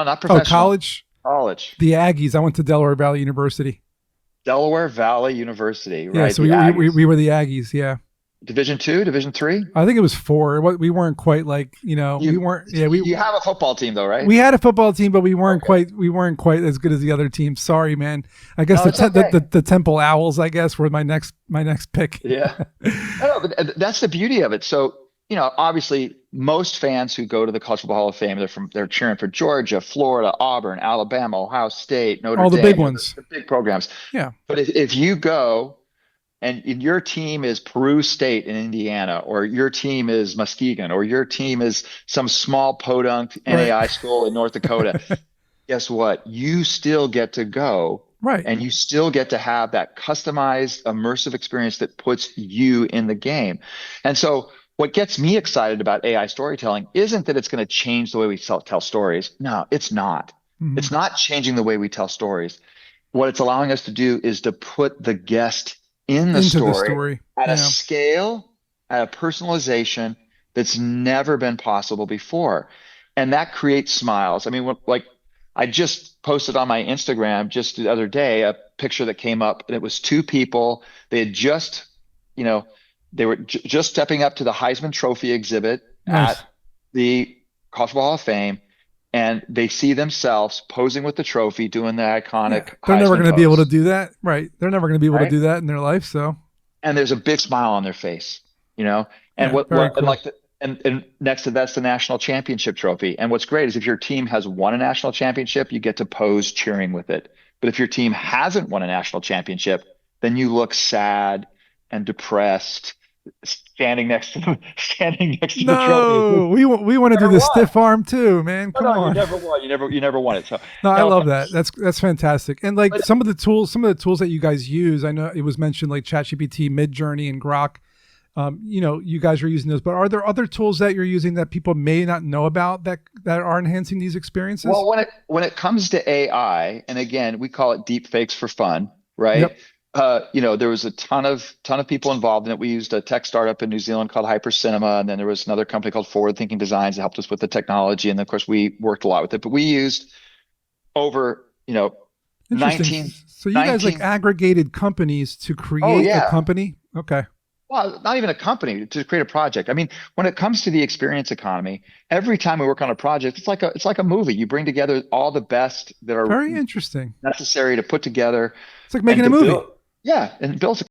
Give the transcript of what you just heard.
No, not Oh, professional. college. College. The Aggies. I went to Delaware Valley University. Delaware Valley University, Yeah, right? so The Aggies. we were the Aggies. Yeah. Division two, Division three. I think it was four. We weren't quite like, we You weren't. Yeah, you have a football team though, right? we had a football team, but Okay. we weren't quite as good as the other teams. Sorry, man. I guess No, it's okay. the Temple Owls, I guess, were my next pick. Yeah. No, but that's the beauty of it. So, obviously, most fans who go to the College Football Hall of Fame, they're cheering for Georgia, Florida, Auburn, Alabama, Ohio State, Notre All the big Dame, ones. the big programs. Yeah. But if you go and your team is Peru State in Indiana, or your team is Muskegon, or your team is some small podunk Right. NAI school in North Dakota, guess what? You still get to go Right. and you still get to have that customized, immersive experience that puts you in the game. And so, what gets me excited about AI storytelling isn't that it's going to change the way we tell stories. No, it's not. Mhm. It's not changing the way we tell stories. What it's allowing us to do is to put the guest in the Into the story story. at a Yeah. scale, at a personalization that's never been possible before. And that creates smiles. I mean, like I just posted on my Instagram just the other day a picture that came up, and it was two people. They had just, you know, they were just stepping up to the Heisman Trophy exhibit at Nice. the College Football Hall of Fame, and they see themselves posing with the trophy, doing the Yeah. iconic They're never Heisman going to be able to pose, do that. Right. They're never going to be able to right? do that in their life. So, And there's a big smile on their face, you know. And yeah, very and cool. like and next to that's the national championship trophy. And what's great is if your team has won a national championship, you get to pose cheering with it. But if your team hasn't won a national championship, then you look sad and depressed, standing next to the trophy. No, we want to do Never the won. stiff arm too, man. No, Come no, you on. never won. You never won it. So No, I no, love that. That's fantastic. And like but some of the tools that you guys use, I know it was mentioned like ChatGPT, Midjourney, and Grok. You guys are using those, but are there other tools that you're using that people may not know about that are enhancing these experiences? well, when it comes to AI, and again, we call it deep fakes for fun, right? Yep. There was a ton of people involved in it. We used a tech startup in New Zealand called Hyper Cinema, and then there was another company called Forward Thinking Designs that helped us with the technology, and of course we worked a lot with it. But we used over, Interesting. 19, So you guys like 19. aggregated companies to Oh create a yeah. company? Okay. Well, not even a company to create a project. I mean, when it comes to the experience economy, every time we work on a project, it's like a movie. You bring together all the best that are Very interesting. necessary to put together It's like and making a to build. movie. Yeah, and build